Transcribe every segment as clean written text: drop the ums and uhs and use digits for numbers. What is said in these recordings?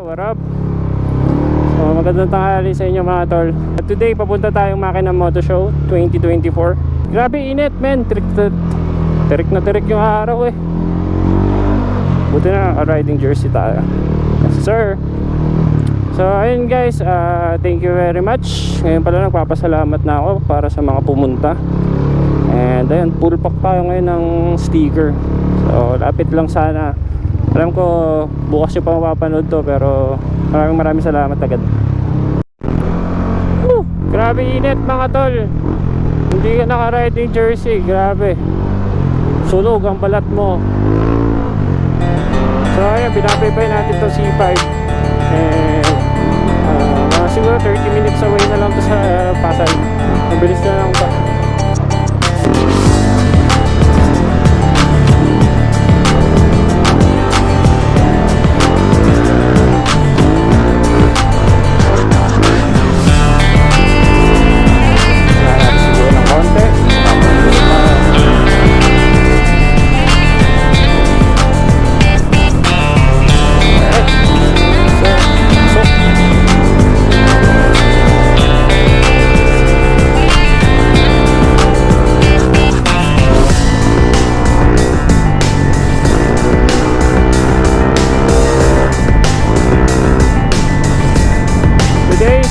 what up? So magandang tanghali sa inyo mga tol. Today papunta tayong Makina Moto Show 2024. Grabe init men, tirik na tirik yung araw eh. Buti na riding jersey tayo. Yes sir. So ayun guys, thank you very much. Ngayon pala nagpapasalamat na ako para sa mga pumunta. And ayun, full pack tayo ngayon ng sticker. So lapit lang sana. Alam ko bukas yung pa mapapanood to, pero maraming salamat agad. Grabe init mga tol. Hindi ka naka-riding jersey, grabe. Sunog ang balat mo. So ayun, pinapay natin to C5. And siguro 30 minutes away na lang to sa Pasay. Mabilis na lang pa.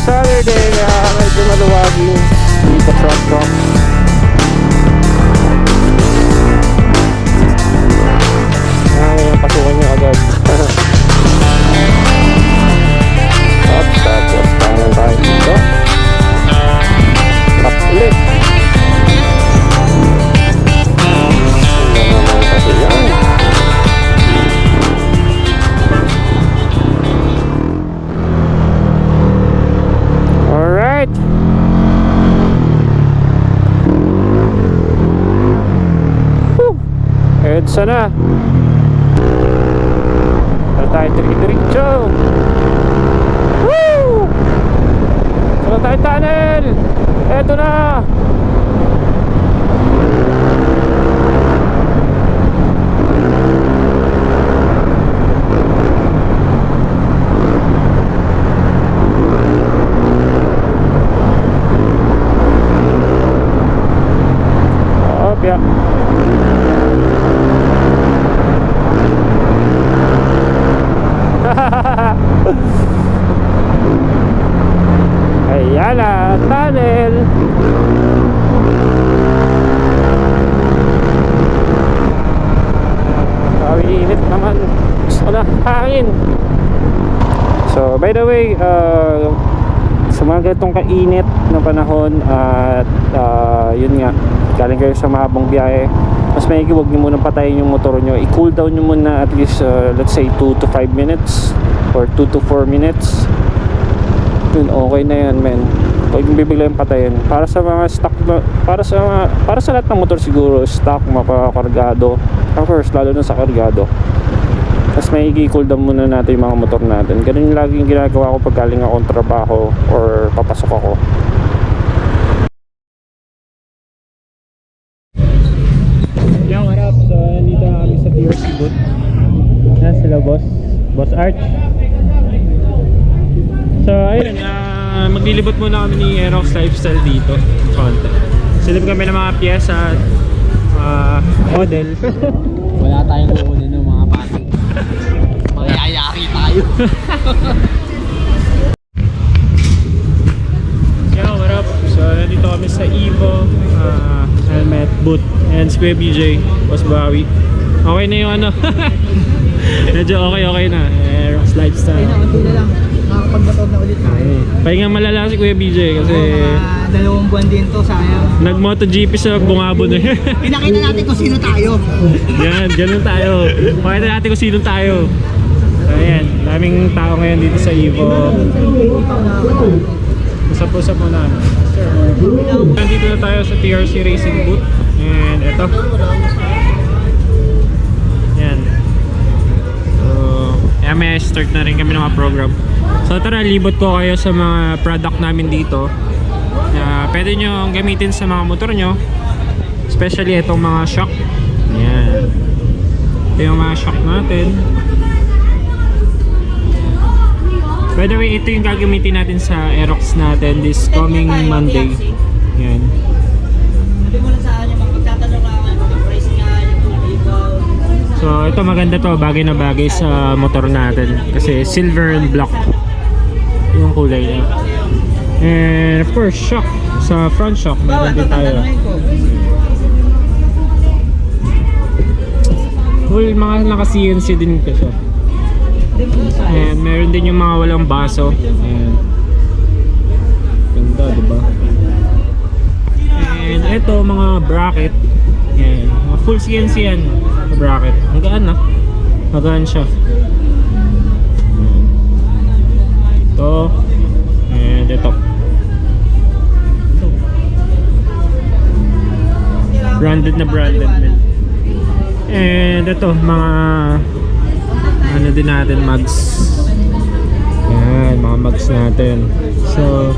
Saturday, kaya medyo maluwagin dito truck. Ngayon pasukan nyo agad. Tapos tangan tayo dito. Tap ulit. Ano naman kasi yan. EDSA na. Tara tayo diretso. Woo! Tara tayo tunnel. Eto na. Opya. Ayan na, tunnel. Init naman. Gusto na hangin. So by the way, sa mga ganitong kainit na panahon at yun nga, galing kayo sa mahabang biyahe, mas maigi huwag nyo munang patayin yung motor nyo. I-cool down nyo muna at least let's say 2 to 5 minutes or 2 to 4 minutes. Yun, okay na yan men. Huwag nyo bibigla yung patayin. Para sa mga stock, para sa lahat ng motor siguro, stock, makakargado, of course lalo na sa kargado, mas maigi cool down muna natin yung mga motor natin. Ganun yung laging ginagawa ko pag galing akong trabaho or papasok ako. Yo, what up? So nandito na kami sa TRC booth. Yan sila Boss Arch. So ayun, maglilibot muna kami ni Aerox Lifestyle dito. Konti. Silip kami ng mga piyesa at model. Wala tayong kukunin ng mga pati. Magyayari tayo. Yo, what up? So nandito kami sa Evo helmet booth. And si Kuya BJ, Boss Bawi. Okay na yung ano. Medyo okay na. Aerox Lifestyle. Ayun na, unti na lang. Nakakapagbatog na ulit tayo. Pahinga malala si Kuya BJ kasi mga 2 buwan din to, sayang. nag-MotoGP sa bungabon eh. Pinakita natin kung sino tayo. Yan, ganun tayo. Pakita natin kung sino tayo. So ayan, daming tao ngayon dito sa Evo. Usap-usap muna. Nandito na tayo sa TRC Racing booth. And eto. Yan. So, may start na rin kami ng mga program. So tara, libot ko kayo sa mga product namin dito. Pwede nyo gamitin sa mga motor nyo, especially itong mga shock. Yan. Ito yung mga shock natin. By the way, ito yung gagamitin natin sa Aerox natin this coming Monday. Yan. Sabi mo lang sa akin yung magtatanong lang ako yung price niya, yung mga label. So ito maganda to, bagay na bagay sa motor natin kasi silver and black yung kulay niya. And of course, shock. Sa front shock, meron din tayo. Full mga naka-CNC din kasi. And meron din yung mga walang baso. Ayan. Ganda, diba? And ito, mga bracket. Ayan. Mga full CNC yan. Bracket. Magaan na. Magaan siya. Ayan. Ito. And ito. Branded na branded din. And ito, mga ano din natin, mugs. Yan, mga mugs natin. So,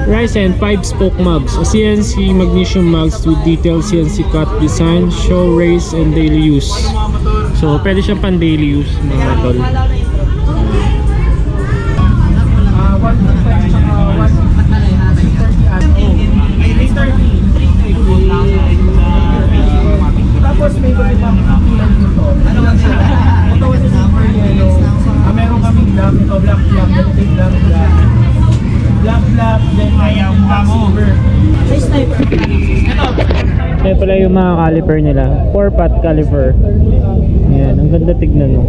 Ryzen 5-spoke mugs. A CNC magnesium mugs with detailed CNC cut design, show, race, and daily use. So, pwede siyang pan daily use, mga tol. Tapos may iba ibang tulad nito. Ano ang sila? Ito is super yellow. Meron kaming black, ito black, then ayaw silver. Say sniper. Ito pala yung mga caliper nila. 4-pot caliper. Ayan, ang ganda tignan mo.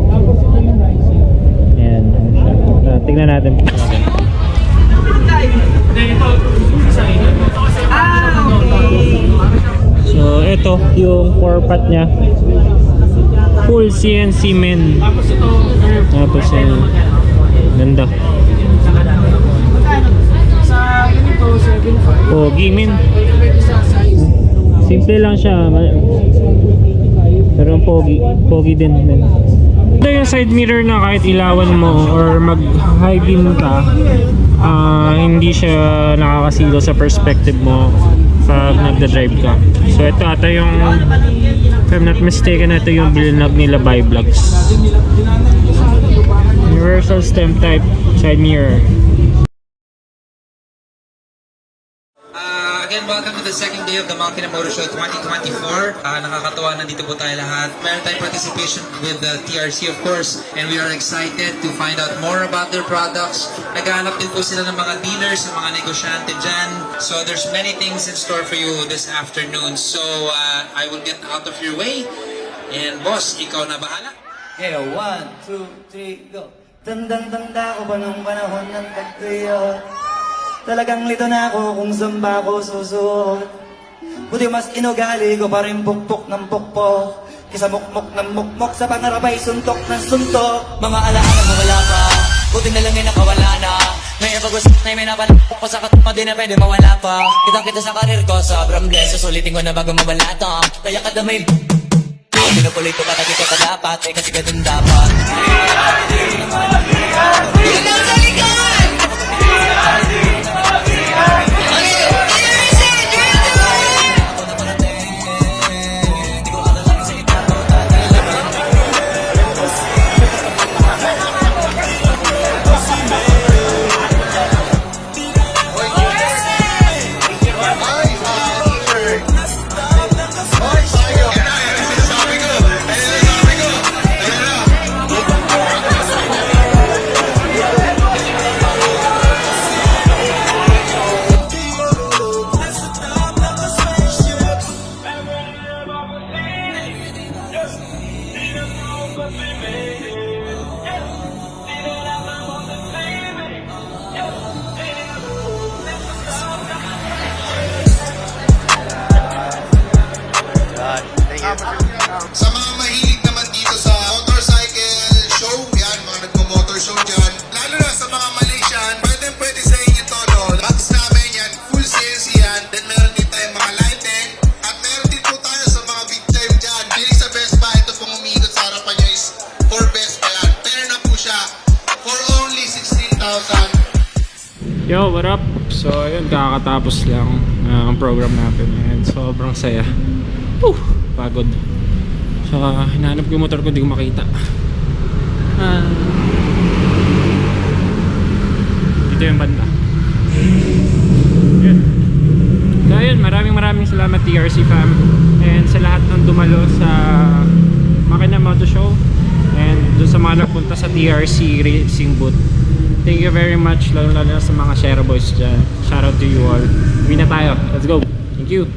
Ayan, tignan natin. So, ito yung 4-pot niya. Full CNC men. Tapos yan. Ganda. Sa ganito, 7.5. Pogi men. Pwede sa size. Simple lang siya. Pero ang pogi din men. Ito yung side mirror na kahit ilawan mo or mag high beam ka, hindi siya nakakasilo sa perspective mo pag nagda-drive ka. So ito ata yung, if I'm not mistaken, ito yung bilinag nila by Vlogs. Universal stem type side mirror. Again, welcome to the second day of the Makina Motor Show 2024. Nakakatawa, nandito po tayo lahat. Meron tayong participation with the TRC, of course, and we are excited to find out more about their products. Naghahanap din po sila ng mga dealers, ng mga negosyante dyan. So there's many things in store for you this afternoon. So I will get out of your way. And boss, ikaw na bahala. Okay, 1, 2, 3, go. Tandang-tanda ko ba nung panahon ng pagtuyo? Talagang lito na ako kung saan ba ako susuot. Buti mas inugali ko pa rin pukpok ng pukpok. Kisa mukmok ng mukmok sa pangarap ay suntok ng suntok. Mga alaala mo wala pa, buti na lang ay nakawala na. Ngayon pag gusto na may napalapok ko sa katuma di na pwede mawala pa. Kita sa karir ko, sobrang bless. Susulitin ko na bago mawala to. Kaya kada may pinupulit ko patagi ko pa dapat, eh kasi ganun dapat. Yun ang nalikan! Sa mga mahilig naman dito sa motorcycle show, yan, mga nagmo-motor show dyan, lalo na sa mga Malaysian, pwede sa inyo to, no? Box namin yan, full CNC yan, then meron din tayong mga lighting, at meron din po tayo sa mga big time dyan. Pili sa Best Buy, ito pong umikot sa harapan nyo is for Best Buy yan. Pero na po siya, for only 16,000. Yo, what up? So, ayun, kakatapos lang ang program natin. And sobrang saya. Pagod. So, hinahanap ko yung motor ko, hindi ko makita. Ito yung banda. Yun. So ayun, maraming salamat TRC fam. And sa lahat ng dumalo sa Makina Moto Show. And dun sa mga nagpunta sa TRC racing booth. Thank you very much, lalo na sa mga Share Boys dyan. Shout out to you all. Uwi na tayo. Let's go. Thank you.